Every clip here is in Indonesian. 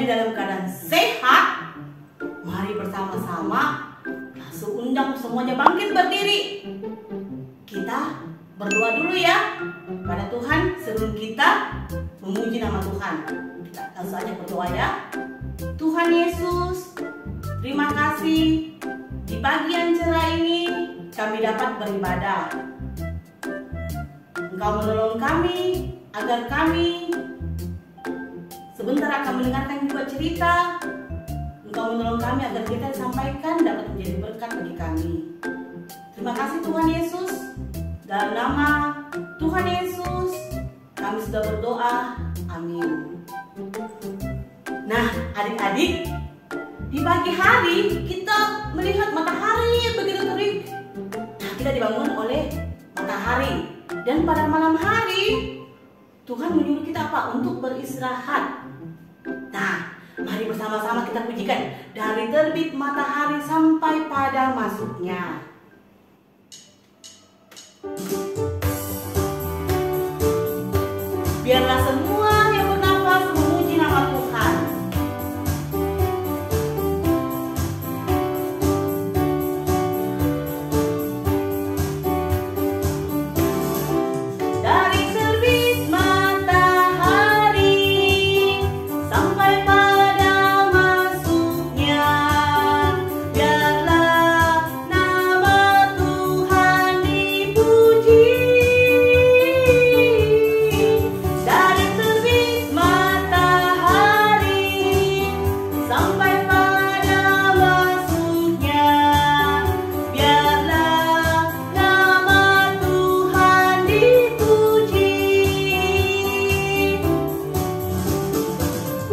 semuanya dalam keadaan sehat, mari bersama-sama langsung undang semuanya bangkit berdiri. Kita berdoa dulu ya pada Tuhan sebelum kita memuji nama Tuhan. Kita langsung aja berdoa ya. Tuhan Yesus, terima kasih di pagi yang cerah ini kami dapat beribadah. Engkau menolong kami agar kami sebentar akan mendengarkan juga cerita. Engkau menolong kami agar kita sampaikan dapat menjadi berkat bagi kami. Terima kasih Tuhan Yesus. Dalam nama Tuhan Yesus kami sudah berdoa. Amin. Nah adik-adik, di pagi hari kita melihat matahari begitu terik. Nah, kita dibangun oleh matahari. Dan pada malam hari Tuhan menyuruh kita apa? Untuk beristirahat. Nah, mari bersama-sama kita pujikan dari terbit matahari sampai pada masuknya. Biarlah semua yang bernafas memuji nama Tuhan. Dari terbit matahari sampai pada masuknya, biarlah nama Tuhan dipuji. Dari terbit matahari sampai pada masuknya, biarlah nama Tuhan dipuji.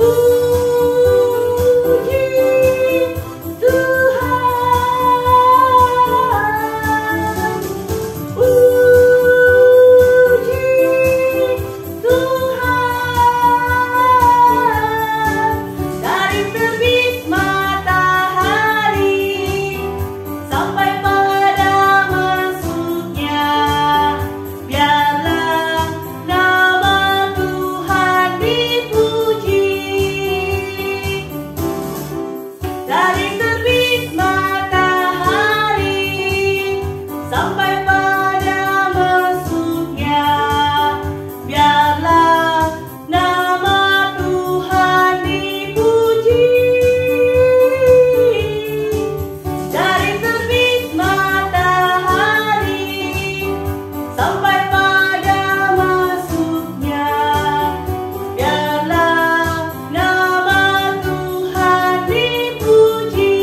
Puji Tuhan, puji Tuhan. Dari terbit matahari sampai pada masuknya, biarlah nama Tuhan dipuji. Dari terbit matahari sampai pada masuknya, biarlah nama Tuhan dipuji. Dari terbit matahari sampai pada masuknya, biarlah nama Tuhan dipuji.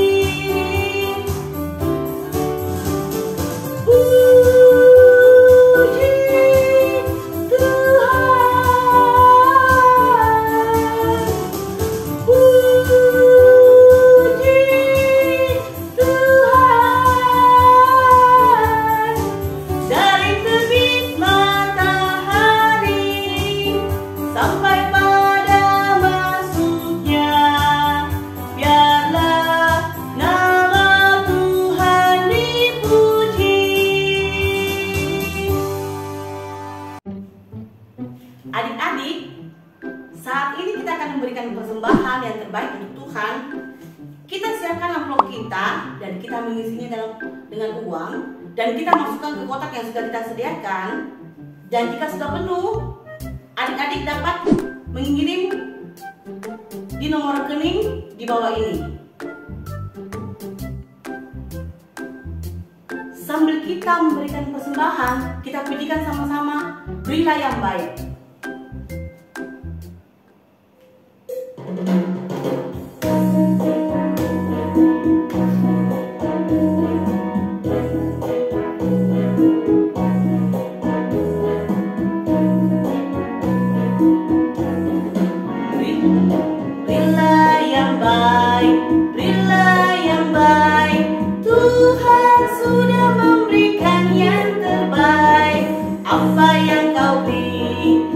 Puji Tuhan, puji Tuhan. Dari terbit matahari sampai pada masuknya, biarlah nama Tuhan dipuji. Adik-adik, saat ini kita akan memberikan persembahan yang terbaik untuk Tuhan. Kita siapkan amplop kita dan kita mengisinya dengan uang, dan kita masukkan ke kotak yang sudah kita sediakan. Dan jika sudah penuh, adik-adik dapat mengirim di nomor rekening di bawah ini. Sambil kita memberikan persembahan, kita pujikan sama-sama, berilah yang baik. Berilah yang baik, berilah yang baik. Tuhan sudah memberikan yang terbaik. Apa yang kau beri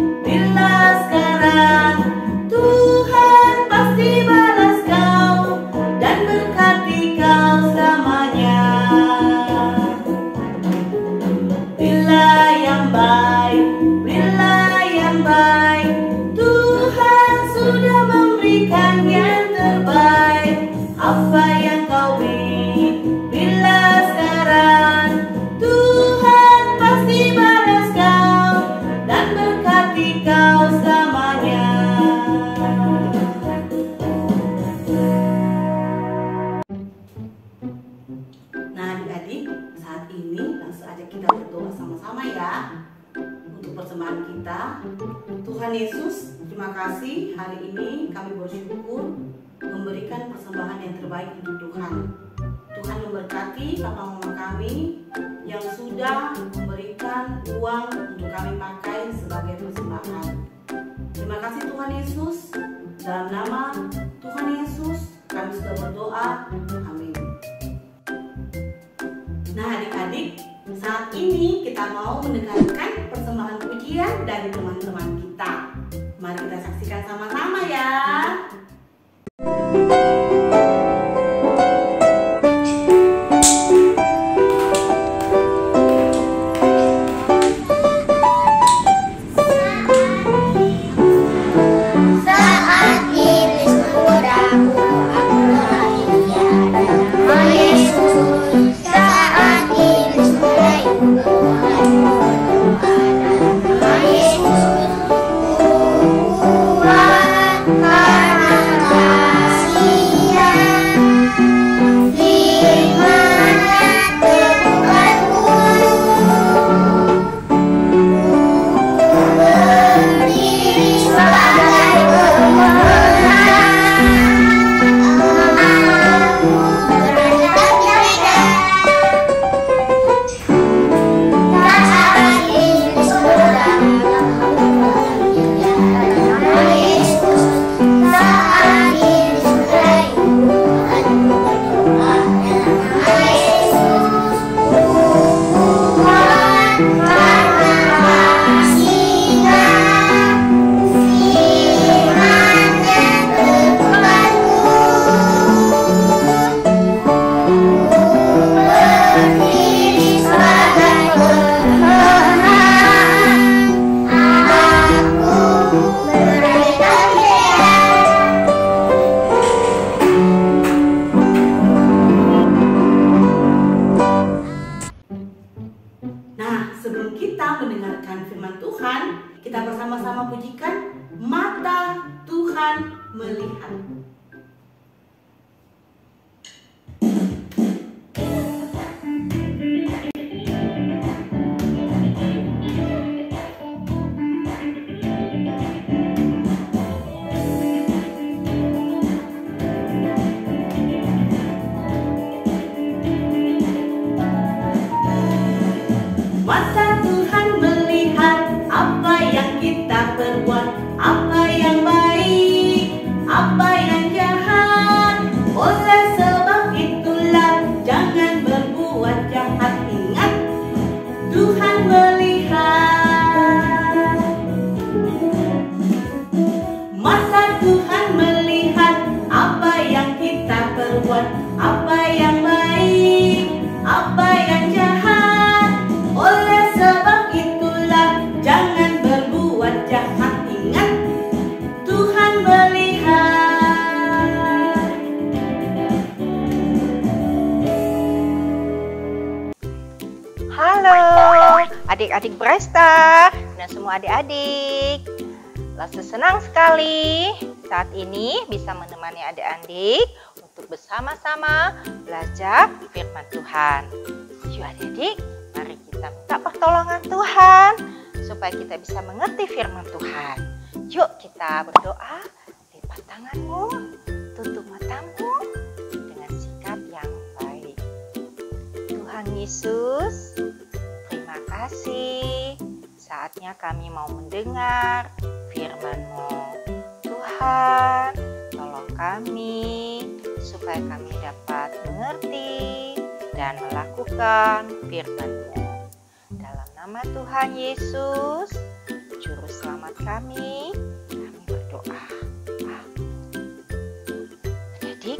kita berdoa sama-sama ya untuk persembahan kita. Tuhan Yesus, terima kasih hari ini kami bersyukur memberikan persembahan yang terbaik untuk Tuhan. Tuhan memberkati papa mama kami yang sudah memberikan uang untuk kami pakai sebagai persembahan. Terima kasih Tuhan Yesus. Dalam nama Tuhan Yesus kami sudah berdoa. Amin. Nah adik-adik, saat ini kita mau mendengarkan persembahan pujian dari teman-teman kita. Mari kita saksikan sama-sama ya. Sebelum kita mendengarkan firman Tuhan, kita bersama-sama pujikan Mata Tuhan Melihat. Mata Tuhan melihat apa yang kita perbuat, apa yang baik, apa yang jahat. Oleh sebab itulah jangan berbuat jahat. Ingat, Tuhan melihat. Mata Tuhan melihat apa yang kita perbuat, apa yang baik, apa yang jahat. Oleh sebab itulah jangan berbuat jahat. Ingat, Tuhan melihat. Halo adik-adik Bresta dan semua adik-adik. Lasa senang sekali saat ini bisa menemani adik-adik untuk bersama-sama belajar firman Tuhan. Yuk adik-adik, mari kita minta pertolongan Tuhan supaya kita bisa mengerti firman Tuhan. Yuk kita berdoa, lipat tanganmu, tutup matamu dengan sikap yang baik. Tuhan Yesus, terima kasih. Saatnya kami mau mendengar firman-Mu. Tuhan, tolong kami supaya kami dapat mengerti dan melakukan firman-Mu. Dalam nama Tuhan Yesus, Juru Selamat kami berdoa. Adik-adik,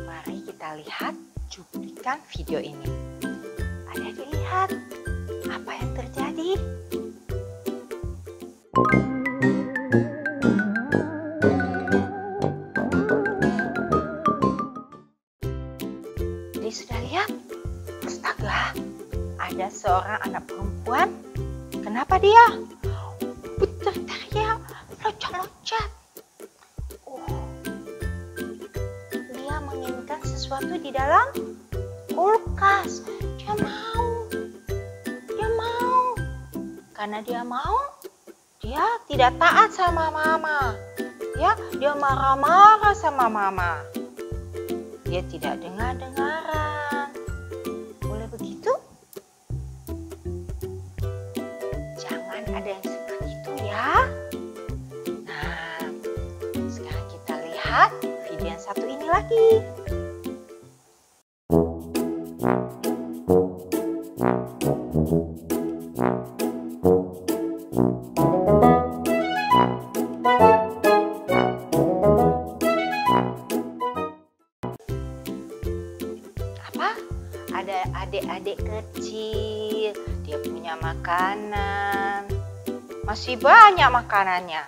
mari kita lihat cuplikan video ini. Adik-adik lihat apa yang terjadi. Jadi sudah lihat? Astaga, ada seorang anak perempuan. Kenapa dia? Berteriak, loncat-loncat. Dia menginginkan sesuatu di dalam kulkas. Dia mau. karena dia tidak taat sama mama. Ya, dia marah-marah sama mama. Dia tidak dengar-dengaran. Boleh begitu? Jangan ada yang seperti itu ya. Nah, sekarang kita lihat video yang satu ini lagi. Ada adik-adik kecil, dia punya makanan, masih banyak makanannya.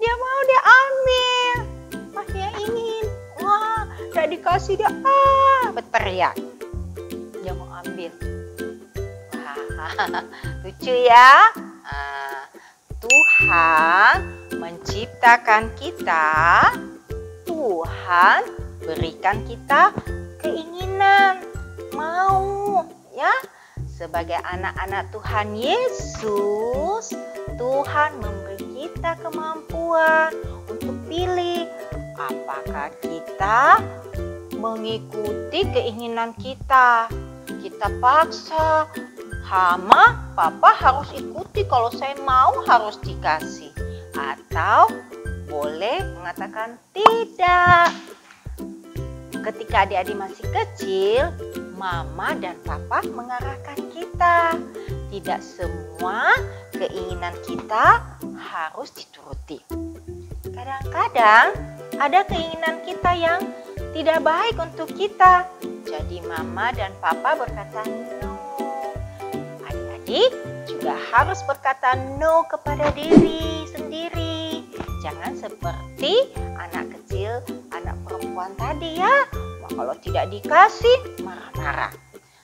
Dia mau dia ambil, masih ingin, wah, tidak dikasih dia berteriak. Dia mau ambil, wah, lucu ya. Tuhan menciptakan kita, Tuhan berikan kita keinginan. Mau ya, sebagai anak-anak Tuhan Yesus, Tuhan memberi kita kemampuan untuk pilih apakah kita mengikuti keinginan kita. Kita paksa, Mama, Papa harus ikuti, kalau saya mau harus dikasih. Atau boleh mengatakan tidak. Ketika adik-adik masih kecil, Mama dan Papa mengarahkan kita. Tidak semua keinginan kita harus dituruti. Kadang-kadang ada keinginan kita yang tidak baik untuk kita. Jadi Mama dan Papa berkata no. Adik-adik juga harus berkata no kepada diri sendiri. Jangan seperti anak kecil, anak perempuan tadi ya. Kalau tidak dikasih, marah-marah.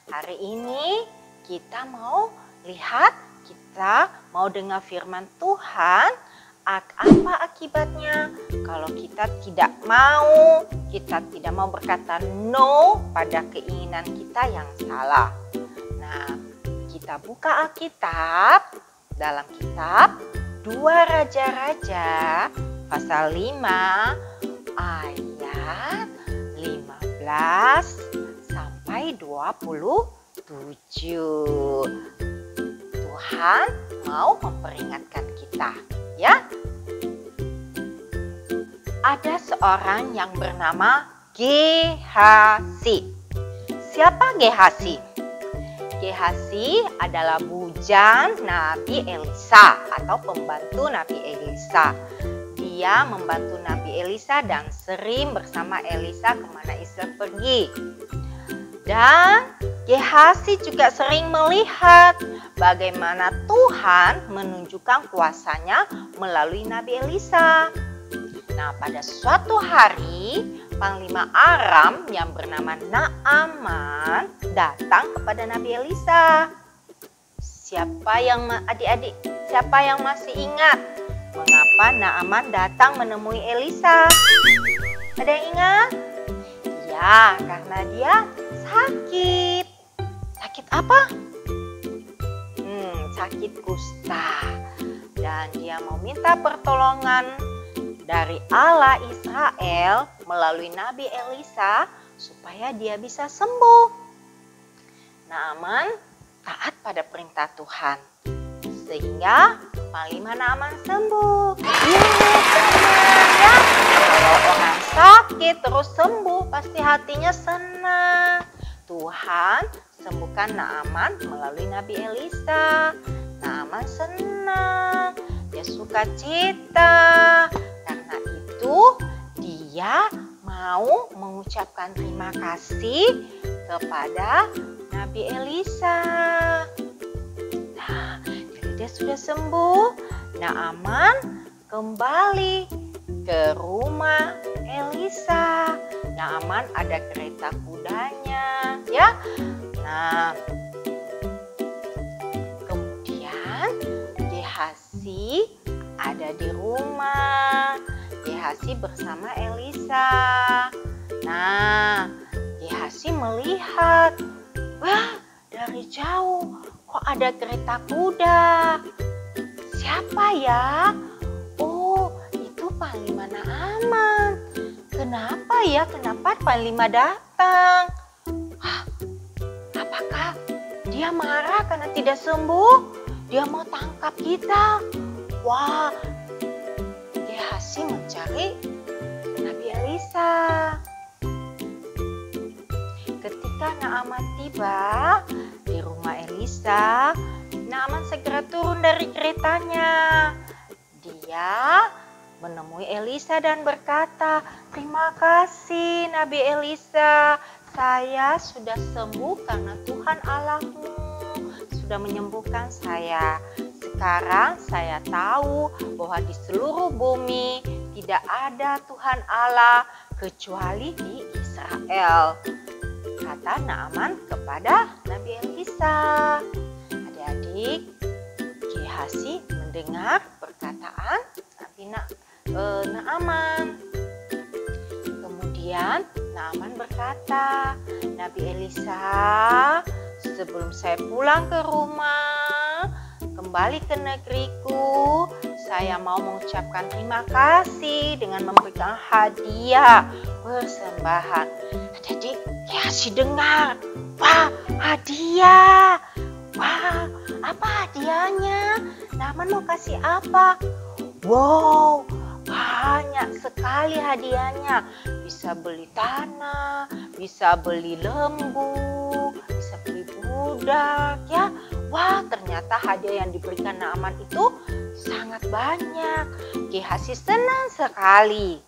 Hari ini kita mau lihat, kita mau dengar firman Tuhan. Apa akibatnya kalau kita tidak mau berkata no pada keinginan kita yang salah. Nah, kita buka Alkitab dalam kitab 2 Raja-Raja pasal 5 ayat 15 sampai 27. Tuhan mau memperingatkan kita, ya. Ada seorang yang bernama Gehasi. Siapa Gehasi? Gehasi adalah bujang Nabi Elisa atau pembantu Nabi Elisa. Dia membantu Nabi Elisa dan sering bersama Elisa kemana Elisa pergi. Dan Gehasi juga sering melihat bagaimana Tuhan menunjukkan kuasanya melalui Nabi Elisa. Nah, pada suatu hari, Panglima Aram yang bernama Naaman datang kepada Nabi Elisa. Siapa yang masih ingat mengapa Naaman datang menemui Elisa? Ada yang ingat? Ya, karena dia sakit. Sakit apa? Sakit kusta. Dan dia mau minta pertolongan dari Allah Israel melalui Nabi Elisa supaya dia bisa sembuh. Naaman taat pada perintah Tuhan. Sehingga Panglima Naaman sembuh. Ya, kalau orang sakit terus sembuh, pasti hatinya senang. Tuhan sembuhkan Naaman melalui Nabi Elisa. Naaman senang, dia suka cita. Karena itu dia mau mengucapkan terima kasih kepada Nabi Elisa. Nah, dia sudah sembuh. Naaman kembali ke rumah Elisa. Naaman ada kereta kudanya, ya. Nah, kemudian Gehasi ada di rumah. Gehasi bersama Elisa. Nah, Gehasi melihat, wah, dari jauh kok ada kereta kuda. siapa ya? Oh, itu Panglima Naaman. Kenapa ya? Kenapa Panglima datang? Apakah dia marah karena tidak sembuh? Dia mau tangkap kita. Wah, Gehazi mencari Nabi Elisa. Ketika Naaman tiba di rumah Elisa, Naaman segera turun dari keretanya. Dia menemui Elisa dan berkata, "Terima kasih Nabi Elisa, saya sudah sembuh karena Tuhan Allahmu sudah menyembuhkan saya. Sekarang saya tahu bahwa di seluruh bumi tidak ada Tuhan Allah kecuali di Israel," kata Naaman kepada Nabi Elisa. Adik-adik, Gehazi mendengar perkataan Nabi Naaman. Kemudian Naaman berkata, "Nabi Elisa, sebelum saya pulang ke rumah, kembali ke negeriku, saya mau mengucapkan terima kasih dengan memberikan hadiah persembahan." Jadi Gehazi dengar, wah, hadiah. Wah, apa hadiahnya? Naaman mau kasih apa? Wow, banyak sekali hadiahnya. Bisa beli tanah, bisa beli lembu, bisa beli budak ya. Wah, ternyata hadiah yang diberikan Naaman itu sangat banyak. Gehazi senang sekali.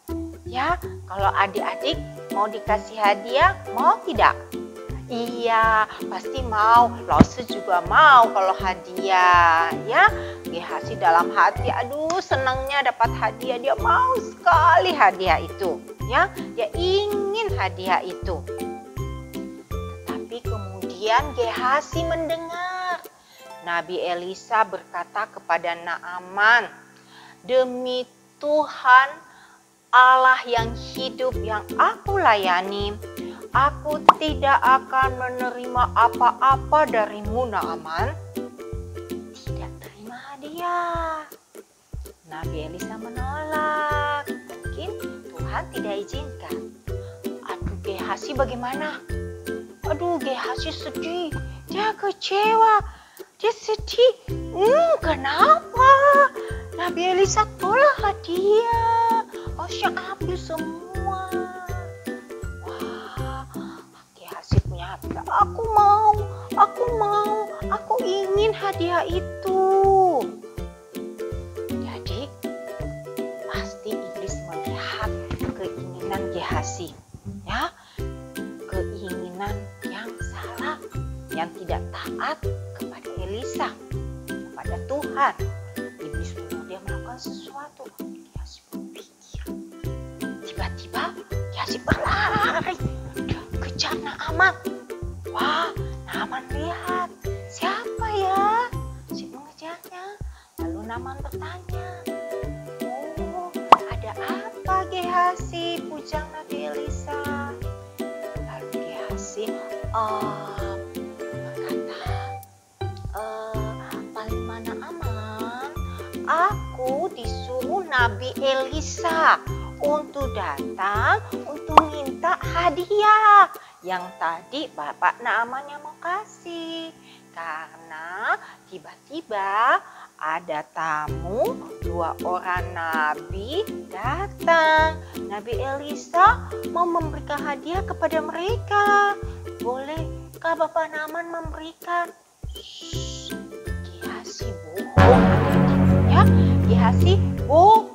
Ya, kalau adik-adik mau dikasih hadiah, mau tidak? Iya, pasti mau. Lause juga mau kalau hadiah. Ya, Gehazi dalam hati, aduh senangnya dapat hadiah. Dia mau sekali hadiah itu. Ya, dia ingin hadiah itu. Tetapi kemudian Gehazi mendengar Nabi Elisa berkata kepada Naaman, "Demi Tuhan Allah yang hidup yang aku layani, aku tidak akan menerima apa-apa darimu, Naaman." Tidak terima hadiah. Nabi Elisa menolak. Mungkin Tuhan tidak izinkan. Aduh, Gehazi bagaimana? Aduh, Gehazi sedih. Dia kecewa. Dia sedih. Kenapa? Nabi Elisa tolak hadiah. Harusnya ambil semua. Gehazi punya hati, aku mau, aku ingin hadiah itu. Jadi pasti iblis melihat keinginan Gehazi, ya, keinginan yang salah, yang tidak taat kepada Elisa, kepada Tuhan. Iblis mau dia melakukan sesuatu. Gehazi berpikir, tiba-tiba Gehazi berlari kejar Naaman. Wah, Naaman lihat, siapa ya si mengejarnya? Lalu Naaman bertanya, "Oh, ada apa Gehazi?" pujang Nabi Elisa. Lalu Gehazi berkata, "Panglima Naaman, aku disuruh Nabi Elisa untuk datang untuk minta hadiah yang tadi Bapak Naaman yang mau kasih. Karena tiba-tiba ada tamu 2 orang nabi datang. Nabi Elisa mau memberikan hadiah kepada mereka. Bolehkah Bapak Naaman memberikan?" Gehazi bohong. Ya, Gehazi bohong.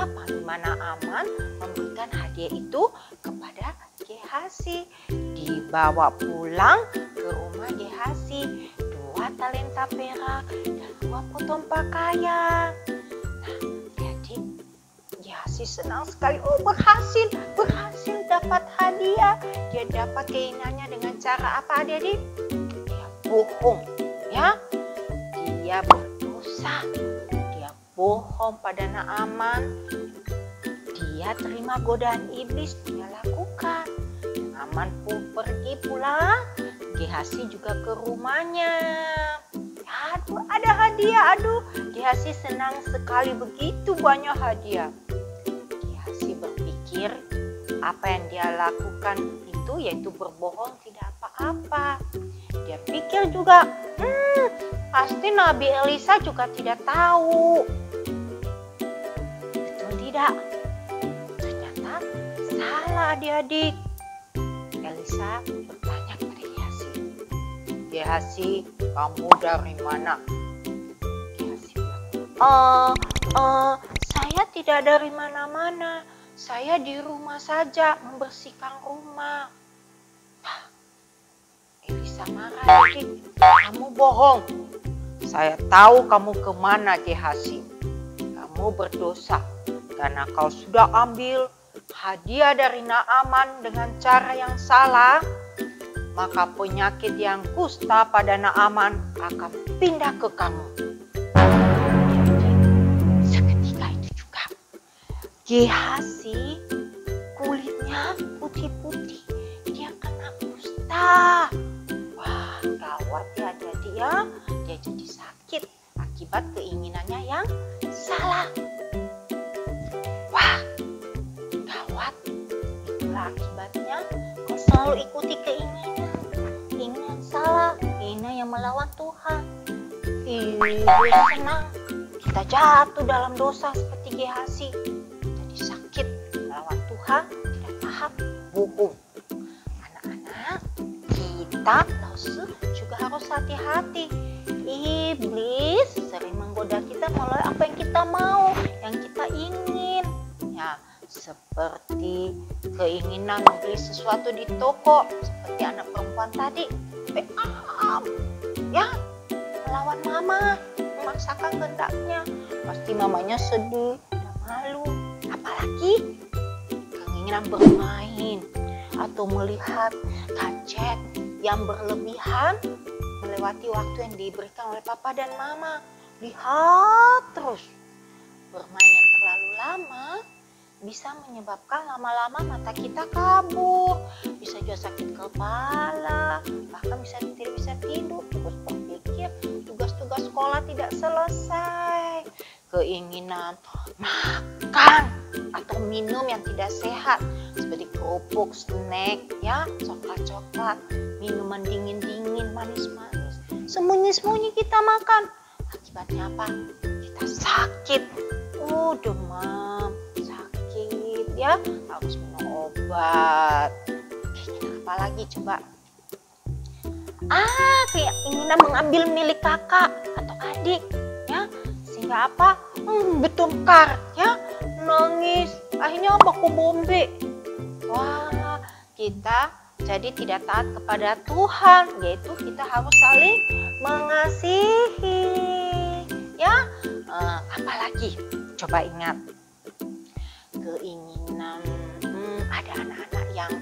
Panglima Naaman memberikan hadiah itu kepada Gehazi. Dibawa pulang ke rumah Gehazi 2 talenta perak dan 2 potong pakaian. Nah, jadi Gehazi senang sekali. Oh, berhasil dapat hadiah. Dia dapat keinginannya dengan cara apa, adik-adik? Dia bohong, ya. Dia berdosa. Dia bohong pada Naaman. Dia terima godaan iblis, dia lakukan. Naaman pun pergi pulang. Gehazi juga ke rumahnya. Lihat ada hadiah. Aduh, Gehasi senang sekali, begitu banyak hadiah. Gehasi berpikir apa yang dia lakukan itu yaitu berbohong tidak apa-apa. Dia pikir juga, pasti Nabi Elisa juga tidak tahu. Betul tidak? Ternyata salah adik-adik. Elisa bertanya kepada Gehasi, Gehasi, kamu dari mana? Gehasi bilang, saya tidak dari mana-mana. Saya di rumah saja membersihkan rumah. Elisa marah lagi, kamu bohong. Saya tahu kamu kemana, Gehasi. Kamu berdosa karena kau sudah ambil hadiah dari Naaman dengan cara yang salah. Maka penyakit yang kusta pada Naaman akan pindah ke kamu. Seketika itu juga Gehasi kulitnya putih-putih, dia kena kusta. Wah, gawat ya dia jadi sakit akibat keinginannya yang salah. Wah, gawat, itulah akibatnya kau selalu ikuti keinginan salah, keinginan yang melawan Tuhan. Senang kita jatuh dalam dosa seperti Gehasi, jadi sakit melawan Tuhan, tidak paham, bohong. Anak-anak, kita juga harus hati-hati. Iblis sering menggoda kita melalui apa yang kita mau, yang kita ingin. Ya, seperti keinginan membeli sesuatu di toko, seperti anak perempuan tadi. Ya, melawan mama, memaksakan kehendaknya. Pasti mamanya sedih dan malu. Apalagi keinginan bermain atau melihat gadget yang berlebihan melewati waktu yang diberikan oleh papa dan mama. Lihat terus. Bermain yang terlalu lama bisa menyebabkan lama-lama mata kita kabur, bisa juga sakit kepala, bahkan tidak bisa tidur, terus berpikir tugas-tugas sekolah tidak selesai. Keinginan makan atau minum yang tidak sehat seperti kerupuk, snack, ya, coklat-coklat, minuman dingin-dingin, manis-manis, sembunyi-sembunyi kita makan. Akibatnya apa? Kita sakit, demam, sakit, ya, harus minum obat. Keinginan apa lagi coba? Keinginan mengambil milik kakak atau adik, ya, sehingga apa? Bertengkar, ya, nangis, akhirnya baku bombe. Wah, kita jadi tidak taat kepada Tuhan, yaitu kita harus saling mengasihi, ya. Apalagi coba ingat keinginan, ada anak-anak yang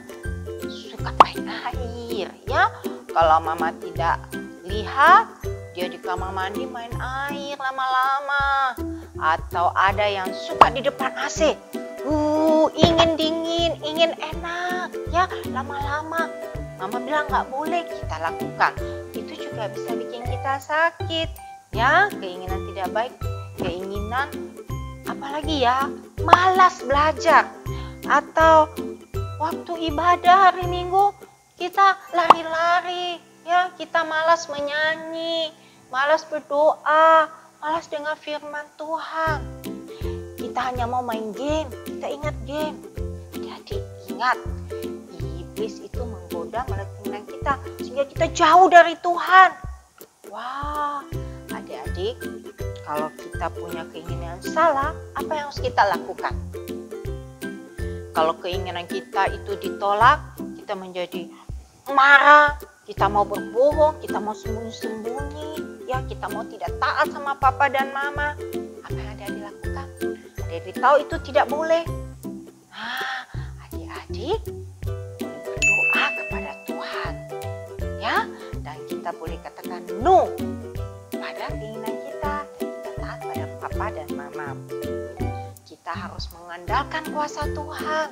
suka main air, ya. Kalau mama tidak lihat, dia di kamar mandi main air lama-lama. Atau ada yang suka di depan AC, ingin dingin, ingin enak, ya, lama-lama. Mama bilang nggak boleh kita lakukan. Itu juga bisa bikin kita sakit, ya. Keinginan tidak baik, keinginan apalagi ya, malas belajar. Atau waktu ibadah hari Minggu kita lari-lari, ya, kita malas menyanyi, malas berdoa, malas dengar firman Tuhan. Kita hanya mau main game, kita ingat game. Jadi ingat, iblis itu menggoda melalui keinginan kita sehingga kita jauh dari Tuhan. Wah, adik-adik, kalau kita punya keinginan salah, apa yang harus kita lakukan? Kalau keinginan kita itu ditolak, kita menjadi marah, kita mau berbohong, kita mau sembunyi-sembunyi, ya, kita mau tidak taat sama papa dan mama. Apa yang ada dilakukan? Adik-adik tahu itu tidak boleh. Adik-adik boleh berdoa kepada Tuhan, ya, dan kita boleh katakan no pada keinginan kita, dan kita taat pada papa dan mama. Kita harus mengandalkan kuasa Tuhan.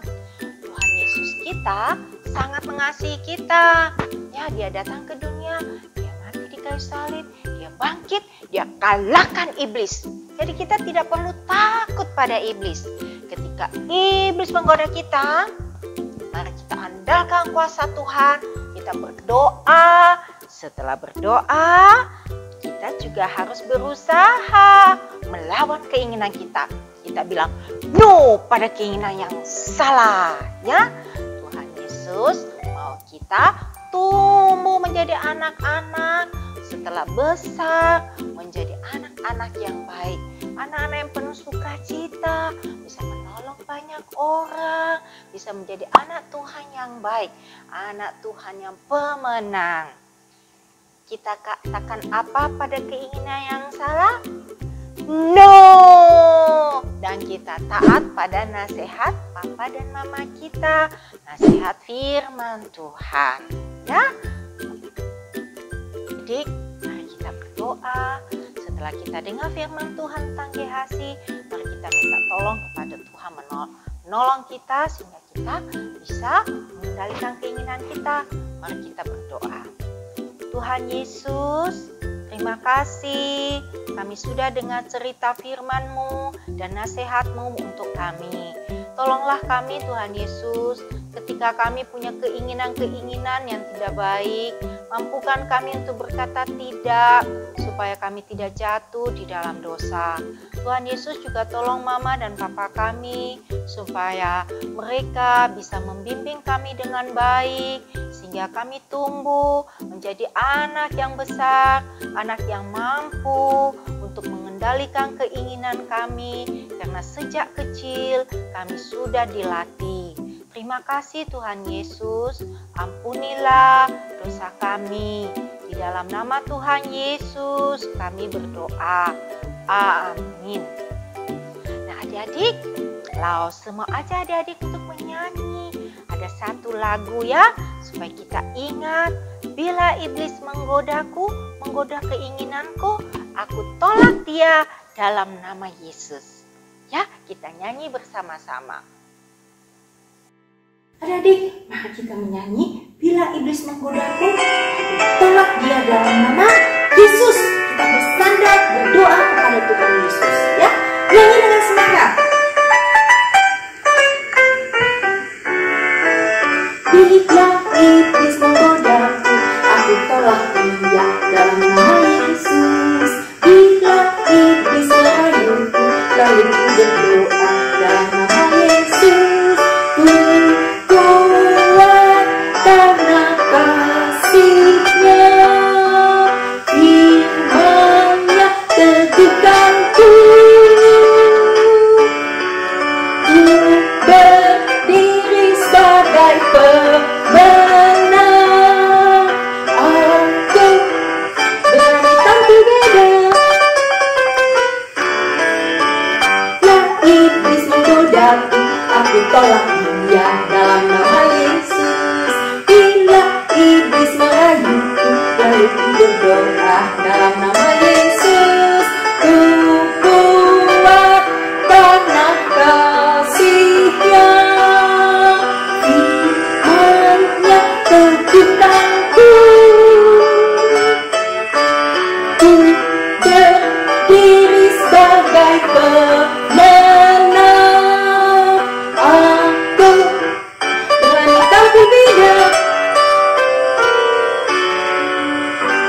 Tuhan Yesus kita sangat mengasihi kita. Ya, dia datang ke dunia, dia mati di kayu salib, dia bangkit, dia kalahkan iblis. Jadi kita tidak perlu takut pada iblis. Ketika iblis menggoda kita, mari kita andalkan kuasa Tuhan, kita berdoa. Setelah berdoa, kita juga harus berusaha melawan keinginan kita. Kita bilang no pada keinginan yang salah, ya. Tuhan Yesus mau kita tumbuh menjadi anak-anak, setelah besar menjadi anak-anak yang baik, anak-anak yang penuh sukacita, bisa menolong banyak orang, bisa menjadi anak Tuhan yang baik, anak Tuhan yang pemenang. Kita katakan apa pada keinginan yang salah? No! Dan kita taat pada nasihat papa dan mama kita, nasihat firman Tuhan, ya. Jadi mari kita berdoa. Setelah kita dengar firman Tuhan tentang GHC, mari kita minta tolong kepada Tuhan menolong kita sehingga kita bisa mengendalikan keinginan kita. Mari kita berdoa. Tuhan Yesus, terima kasih kami sudah dengar cerita firman-Mu dan nasihat-Mu untuk kami. Tolonglah kami Tuhan Yesus, ketika kami punya keinginan-keinginan yang tidak baik, mampukan kami untuk berkata tidak, supaya kami tidak jatuh di dalam dosa. Tuhan Yesus juga tolong mama dan papa kami, supaya mereka bisa membimbing kami dengan baik, sehingga kami tumbuh menjadi anak yang besar, anak yang mampu untuk mengendalikan keinginan kami, karena sejak kecil kami sudah dilatih. Terima kasih Tuhan Yesus, ampunilah dosa kami. Di dalam nama Tuhan Yesus kami berdoa. Amin. Nah adik-adik, semua aja adik-adik untuk menyanyi. Ada satu lagu ya, supaya kita ingat, bila iblis menggodaku, menggoda keinginanku, aku tolak dia dalam nama Yesus. Ya, kita nyanyi bersama-sama. Adik-adik, mari kita menyanyi, bila iblis menggodaku, tolak dia dalam nama Yesus. Kita bersandar berdoa kepada Tuhan Yesus, ya. Nyanyi dengan semangat. Bila iblis menggodaku, aku tolak dia dalam nama Yesus. Bila iblis merayuku, lalu ku berdoa dalam nama Yesus. Kuat karena kasih-Nya, firman-Nya teguhkanku. Ku berdiri sebagai pemenang. Aku berani tampil beda. Lah iblis menggodaku, aku tolak dia dalam nama Yesus. Bila iblis merayuku, lalu ku berdoa dalam nama Yesus. Ku kuat karena kasih-Nya, firman-Nya teguhkanku. Ku berdiri sebagai pemenang. Aku berani tampil beda.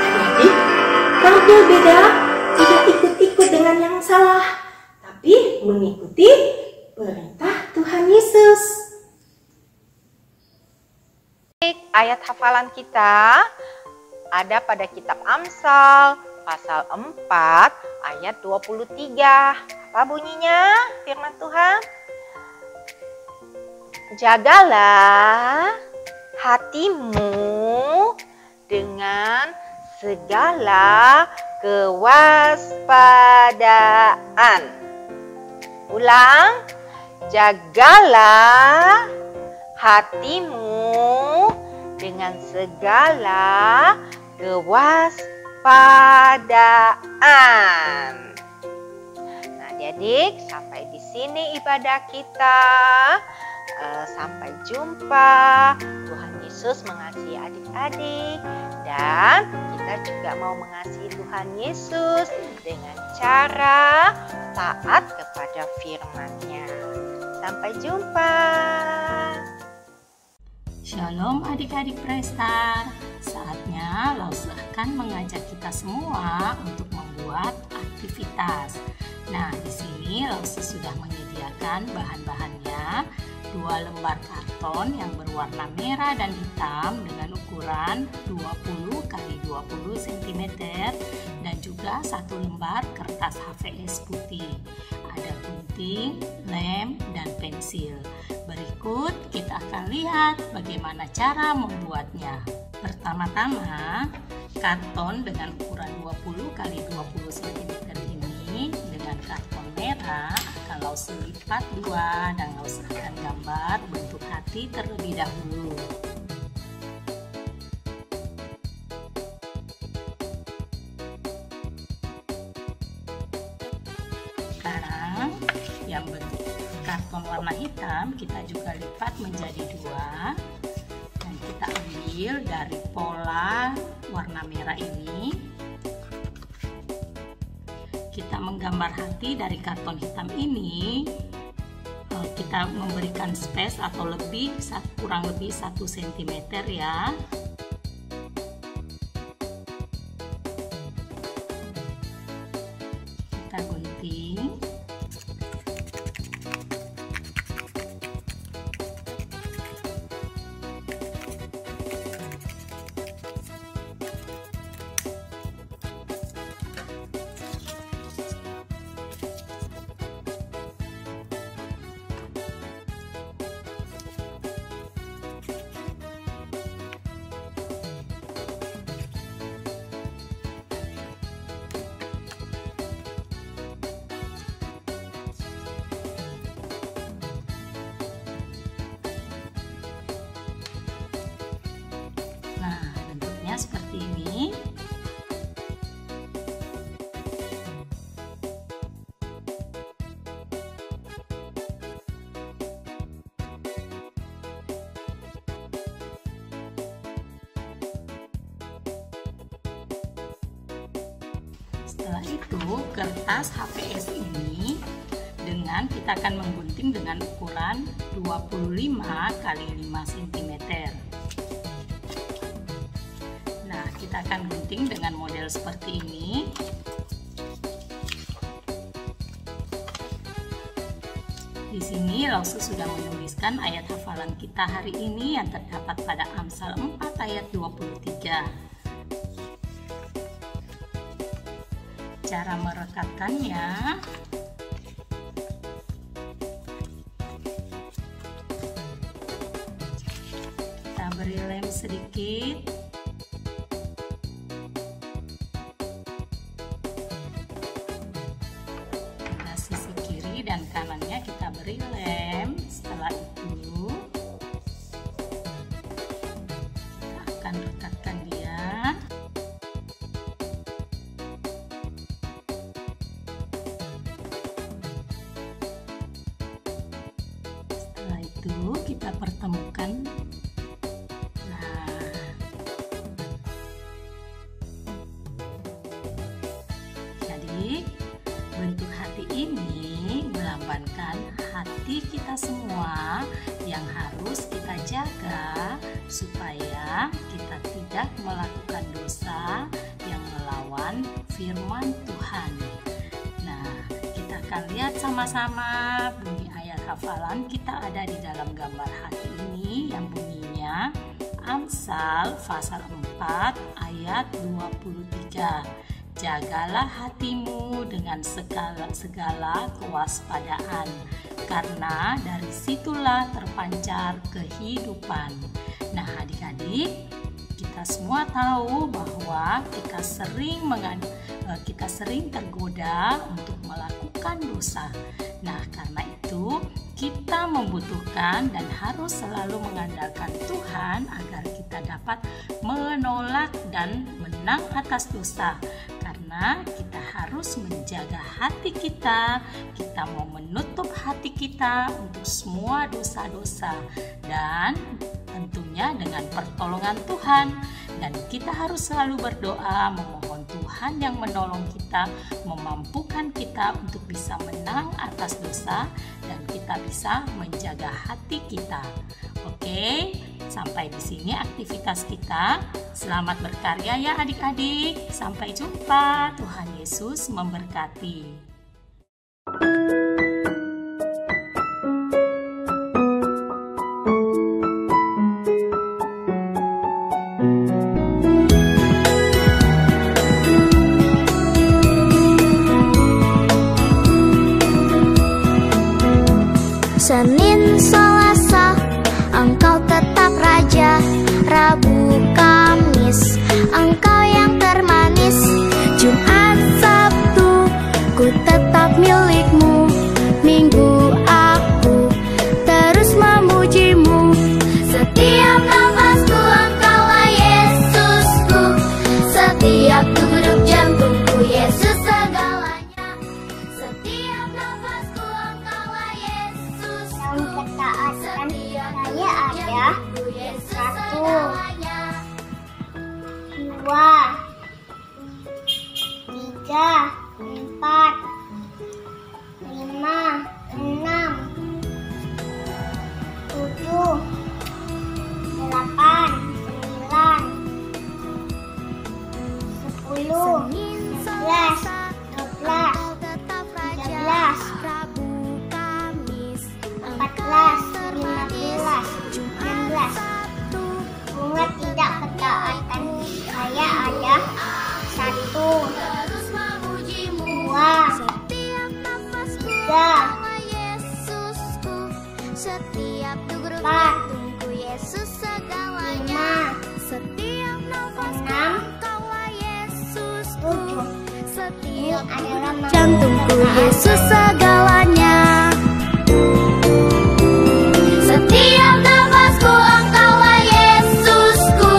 Adik-adik, tampil beda tidak ikut-ikut dengan yang salah, tapi mengikuti perintah Tuhan Yesus. Ayat hafalan kita ada pada kitab Amsal pasal 4 ayat 23. Apa bunyinya firman Tuhan? Jagalah hatimu dengan segala kewaspadaan. Ulang, jagalah hatimu dengan segala kewaspadaan. Nah, adik-adik, sampai di sini ibadah kita. Sampai jumpa. Tuhan Yesus Yesus mengasihi adik-adik, dan kita juga mau mengasihi Tuhan Yesus dengan cara taat kepada firman-Nya. Sampai jumpa. Shalom adik-adik Prestar. Saatnya Lause akan mengajak kita semua untuk membuat aktivitas. Nah, di sini Lause sudah menyediakan bahan-bahannya. 2 lembar karton yang berwarna merah dan hitam dengan ukuran 20 x 20 cm dan juga 1 lembar kertas HVS putih. Ada gunting, lem, dan pensil. Berikut kita akan lihat bagaimana cara membuatnya. Pertama-tama, karton dengan ukuran 20 x 20 cm ini dengan karton merah akan Lause lipat 2 dan Lause akan gambar bentuk hati terlebih dahulu. Sekarang yang bentuk karton warna hitam kita juga lipat menjadi 2 dan kita ambil dari pola warna merah ini. Kita menggambar hati dari karton hitam ini, kita memberikan space atau kurang lebih 1 cm ya. Kita gunting. Nah, bentuknya seperti ini. Setelah itu, kertas HVS ini kita akan menggunting dengan ukuran 25 x 5 cm. Nah, kita akan gunting dengan model seperti ini. Di sini Lause sudah menuliskan ayat hafalan kita hari ini yang terdapat pada Amsal 4 ayat 23. Cara merekatkannya, kita beri lem sedikit. Pada sisi kiri dan kanannya kita beri lem. Setelah itu kita akan rekatkan dia. Setelah itu kita pertemukan. Bentuk hati ini melambangkan hati kita semua yang harus kita jaga supaya kita tidak melakukan dosa yang melawan firman Tuhan. Nah, kita akan lihat sama-sama bunyi ayat hafalan kita ada di dalam gambar hati ini yang bunyinya Amsal pasal 4 ayat 23. Jagalah hatimu dengan segala kewaspadaan, karena dari situlah terpancar kehidupan. Nah, adik-adik, kita semua tahu bahwa kita sering tergoda untuk melakukan dosa. Nah, karena itu kita membutuhkan dan harus selalu mengandalkan Tuhan agar kita dapat menolak dan menang atas dosa. Karena kita harus menjaga hati kita. Kita mau menutup hati kita untuk semua dosa-dosa, dan tentunya dengan pertolongan Tuhan. Dan kita harus selalu berdoa memohon Tuhan yang menolong kita, memampukan kita untuk bisa menang atas dosa, dan kita bisa menjaga hati kita. Oke, sampai di sini aktivitas kita. Selamat berkarya ya adik-adik. Sampai jumpa. Tuhan Yesus memberkati. Senin, Selasa, Engkau tetap Raja. Rabu, Kamis, Engkau yang termanis. Jumat, Sabtu, ku tetap milik-Mu. Minggu, aku terus memuji-Mu. Setiap nafasku, Engkaulah Yesusku. Setiap degup jantungku, Yesus segalanya. Setiap nafasku, Engkaulah Yesus. Dalam ketaatan saya ada 1, 2, 3, 4, 5, 6, 7, 8, 9, 10, 11, 12, 13, 14, 15, 16. Bunga tidak ketaatan saya ada 1, 2, 3, 4, 5, 6, 7. Ini adalah Jantungku, Yesus segalanya. Setiap nafasku, Engkaulah Yesusku.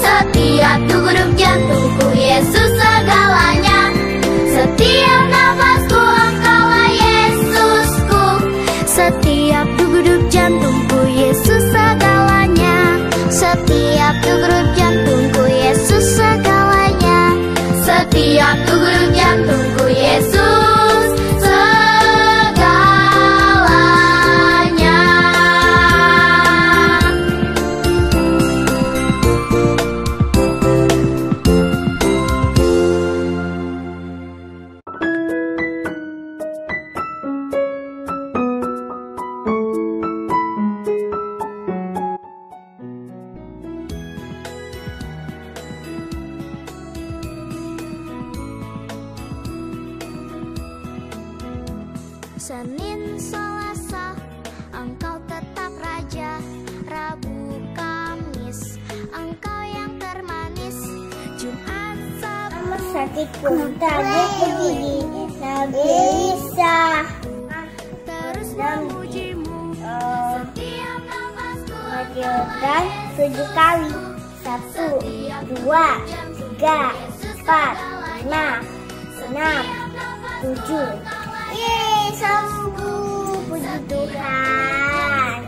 Setiap degup jantungku, Yesus segalanya. Setiap nafasku, Engkaulah Yesusku. Setiap degup jantungku, Yesus segalanya. Setiap degup jantungku, Yesus segalanya. Setiap degup jantungku, Yesus segalanya. Senin, Selasa, Engkau tetap Raja. Rabu, Kamis, Engkau yang termanis. Jumat, Sabtu, sakitku tadi begini Nabi Isa terus memuji-Mu. Setiap nafasku, mengajarkan 7 kali 1, 2, 3, 4, 5, 6, 7. Yeay, sembuh, puji Tuhan.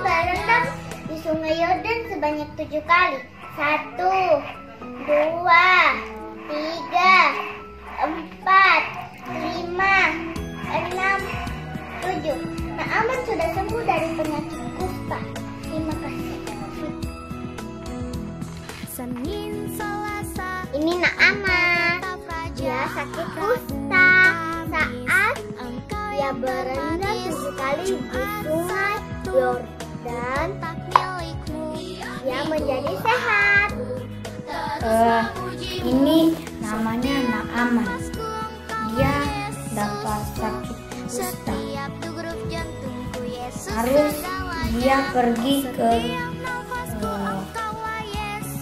Bareng dong di Sungai Yordan sebanyak 7 kali. 1, 2, 3, 4, 5, 6, 7. Naaman sudah sembuh dari penyakit kusta. Terima kasih. Senin, Selasa, Ini Naaman. Dia sakit kusta saat dia berendam 7 kali di Sungai Yordan. Dia menjadi sehat. Ini namanya Naaman. Dia dapat sakit kusta. Harus dia pergi ke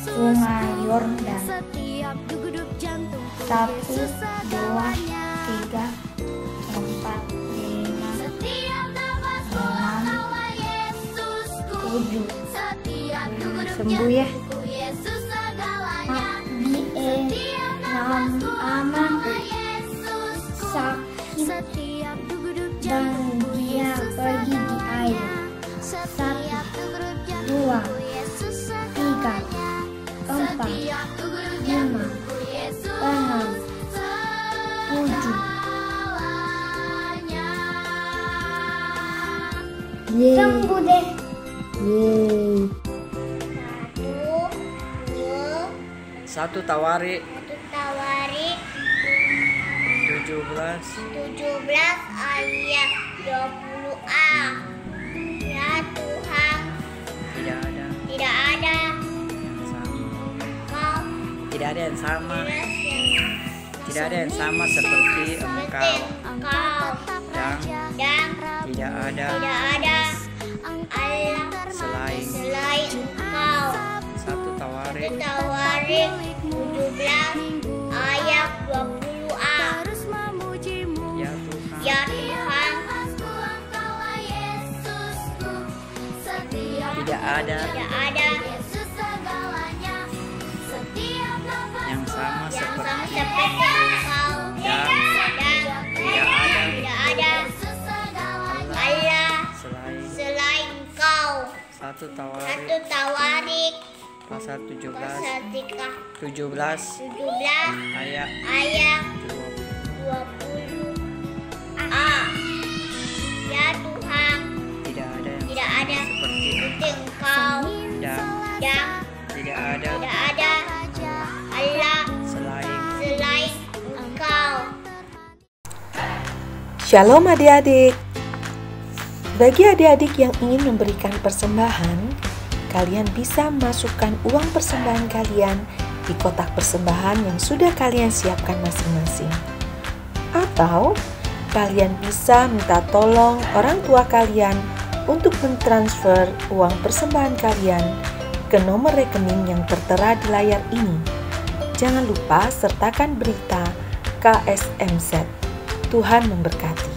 Sungai Yordan. 1, 2, 3, 4, 5, 7. Sembuh ya. Di dan dia pergi di air. 1, 2, 3, 4, 5, 6, 7. Tunggu deh. Yeay. 1 Tawarik 17 ayat 20a. Ya Tuhan, tidak ada yang sama seperti Engkau dan tidak ada Allah selain Engkau. 1 Tawarik 17 ayat 20a. Ya Tuhan, tidak ada yang sama seperti Engkau dan tidak ada Allah selain Engkau. 1 Tawarik pasal 17 ayat 20a. Ya Tuhan, tidak ada yang seperti Engkau dan tidak ada Allah selain Engkau. Shalom adik-adik. Bagi adik-adik yang ingin memberikan persembahan, kalian bisa masukkan uang persembahan kalian di kotak persembahan yang sudah kalian siapkan masing-masing. Atau kalian bisa minta tolong orang tua kalian untuk mentransfer uang persembahan kalian ke nomor rekening yang tertera di layar ini. Jangan lupa sertakan berita KSMZ. Tuhan memberkati.